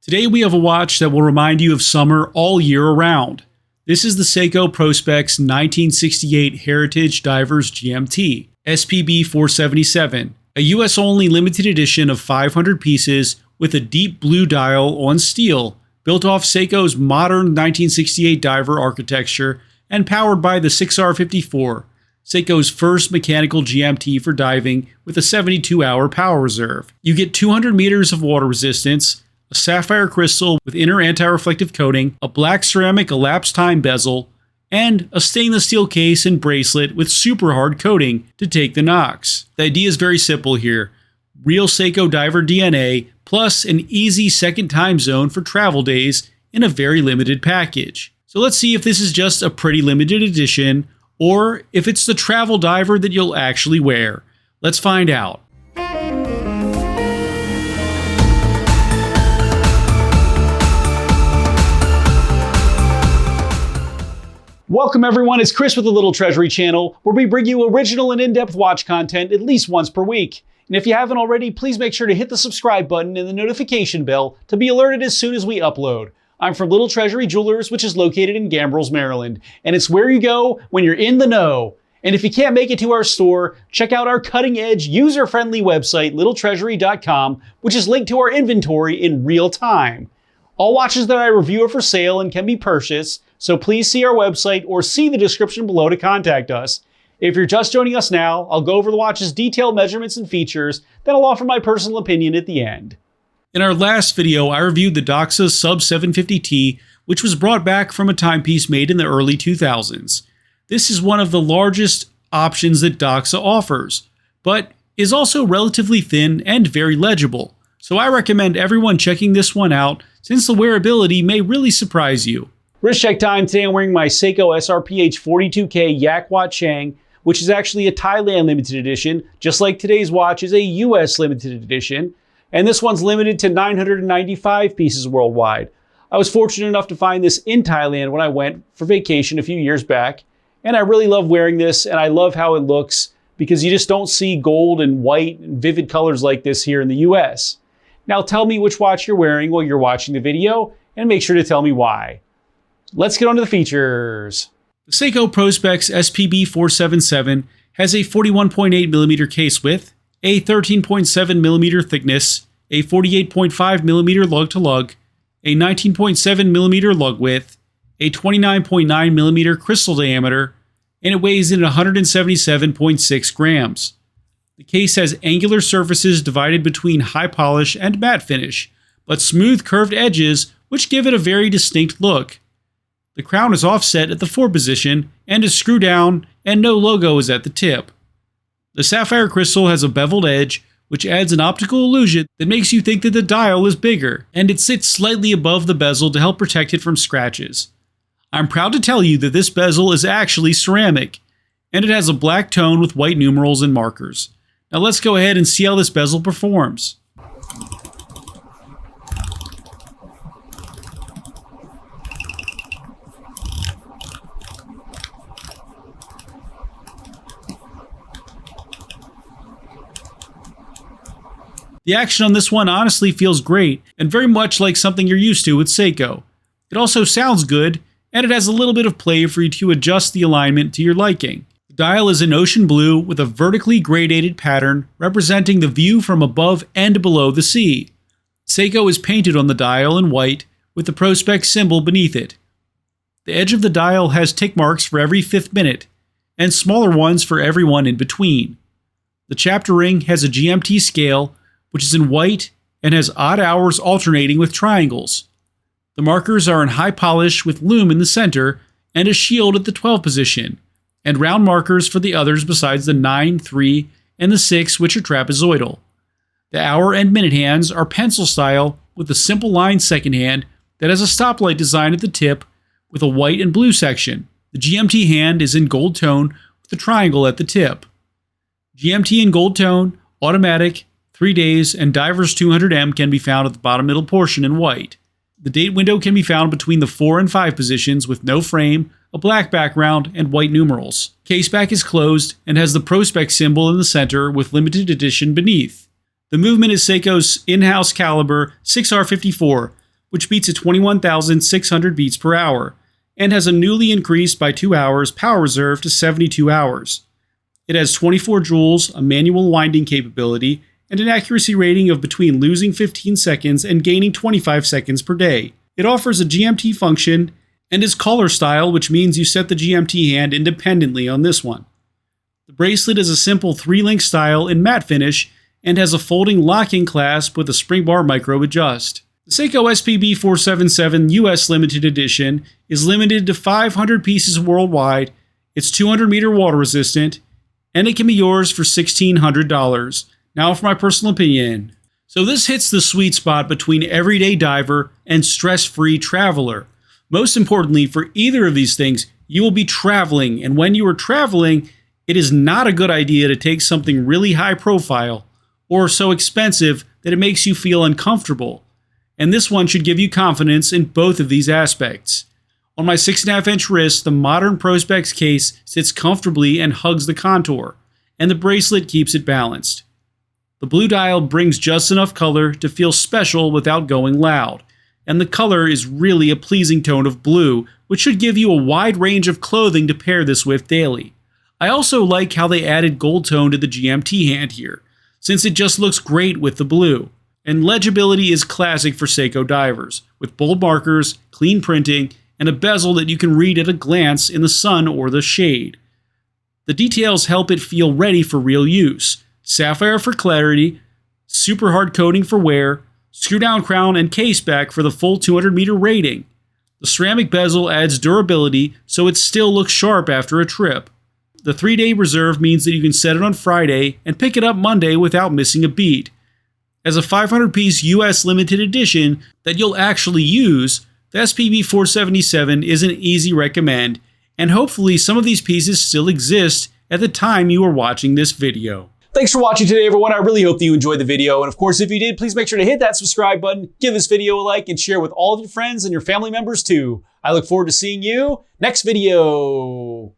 Today we have a watch that will remind you of summer all year around. This is the Seiko Prospex 1968 Heritage Divers GMT, SPB477, a US-only limited edition of 500 pieces with a deep blue dial on steel, built off Seiko's modern 1968 diver architecture and powered by the 6R54, Seiko's first mechanical GMT for diving with a 72-hour power reserve. You get 200 meters of water resistance, a sapphire crystal with inner anti-reflective coating, a black ceramic elapsed time bezel, and a stainless steel case and bracelet with super hard coating to take the knocks. The idea is very simple here. Real Seiko diver DNA plus an easy second time zone for travel days in a very limited package. So let's see if this is just a pretty limited edition or if it's the travel diver that you'll actually wear. Let's find out. Welcome everyone, it's Chris with the Little Treasury channel, where we bring you original and in-depth watch content at least once per week. And if you haven't already, please make sure to hit the subscribe button and the notification bell to be alerted as soon as we upload. I'm from Little Treasury Jewelers, which is located in Gambrills, Maryland, and it's where you go when you're in the know. And if you can't make it to our store, check out our cutting-edge, user-friendly website, littletreasury.com, which is linked to our inventory in real time. All watches that I review are for sale and can be purchased, so please see our website or see the description below to contact us. If you're just joining us now, I'll go over the watch's detailed measurements and features, then I'll offer my personal opinion at the end. In our last video, I reviewed the Doxa Sub 750T, which was brought back from a timepiece made in the early 2000s. This is one of the largest options that Doxa offers, but is also relatively thin and very legible. So I recommend everyone checking this one out since the wearability may really surprise you. Wrist check time. Today I'm wearing my Seiko SRPH 42K Yak Wat Chang, which is actually a Thailand limited edition, just like today's watch is a US limited edition. And this one's limited to 995 pieces worldwide. I was fortunate enough to find this in Thailand when I went for vacation a few years back. And I really love wearing this, and I love how it looks because you just don't see gold and white and vivid colors like this here in the US. Now tell me which watch you're wearing while you're watching the video, and make sure to tell me why. Let's get on to the features. The Seiko Prospex SPB477 has a 41.8mm case width, a 13.7mm thickness, a 48.5mm lug-to-lug, a 19.7mm lug width, a 29.9mm crystal diameter, and it weighs in at 177.6 grams. The case has angular surfaces divided between high polish and matte finish, but smooth curved edges which give it a very distinct look. The crown is offset at the 4 position and is screw down, and no logo is at the tip. The sapphire crystal has a beveled edge, which adds an optical illusion that makes you think that the dial is bigger, and it sits slightly above the bezel to help protect it from scratches. I'm proud to tell you that this bezel is actually ceramic, and it has a black tone with white numerals and markers. Now let's go ahead and see how this bezel performs. The action on this one honestly feels great and very much like something you're used to with Seiko. It also sounds good, and it has a little bit of play for you to adjust the alignment to your liking. The dial is in ocean blue with a vertically gradated pattern representing the view from above and below the sea. Seiko is painted on the dial in white with the Prospex symbol beneath it. The edge of the dial has tick marks for every 5th minute, and smaller ones for every one in between. The chapter ring has a GMT scale, which is in white and has odd hours alternating with triangles. The markers are in high polish with lume in the center and a shield at the 12 position, and round markers for the others besides the 9, 3, and the 6, which are trapezoidal. The hour and minute hands are pencil style with a simple line second hand that has a stoplight design at the tip with a white and blue section. The GMT hand is in gold tone with a triangle at the tip. GMT in gold tone, automatic, 3 days, and Divers 200M can be found at the bottom middle portion in white. The date window can be found between the 4 and 5 positions with no frame, a black background, and white numerals. Case back is closed and has the Prospex symbol in the center with limited edition beneath. The movement is Seiko's in-house caliber 6R54, which beats at 21,600 beats per hour, and has a newly increased by 2 hours power reserve to 72 hours. It has 24 joules, a manual winding capability, and an accuracy rating of between losing 15 seconds and gaining 25 seconds per day. It offers a GMT function and is collar style, which means you set the GMT hand independently on this one. The bracelet is a simple 3-link style in matte finish and has a folding locking clasp with a spring bar micro adjust. The Seiko SPB477 US Limited Edition is limited to 500 pieces worldwide, it's 200 meter water resistant, and it can be yours for $1,600. Now for my personal opinion. So this hits the sweet spot between everyday diver and stress-free traveler. Most importantly, for either of these things, you will be traveling, and when you are traveling, it is not a good idea to take something really high profile or so expensive that it makes you feel uncomfortable. And this one should give you confidence in both of these aspects. On my 6.5-inch wrist, the modern Prospex case sits comfortably and hugs the contour, and the bracelet keeps it balanced. The blue dial brings just enough color to feel special without going loud, and the color is really a pleasing tone of blue, which should give you a wide range of clothing to pair this with daily. I also like how they added gold tone to the GMT hand here, since it just looks great with the blue. And legibility is classic for Seiko divers, with bold markers, clean printing, and a bezel that you can read at a glance in the sun or the shade. The details help it feel ready for real use. Sapphire for clarity, super hard coating for wear, screw down crown and case back for the full 200 meter rating. The ceramic bezel adds durability so it still looks sharp after a trip. The 3-day reserve means that you can set it on Friday and pick it up Monday without missing a beat. As a 500-piece US limited edition that you'll actually use, the SPB477 is an easy recommend, and hopefully some of these pieces still exist at the time you are watching this video. Thanks for watching today, everyone. I really hope that you enjoyed the video. And of course, if you did, please make sure to hit that subscribe button, give this video a like, and share with all of your friends and your family members too. I look forward to seeing you next video.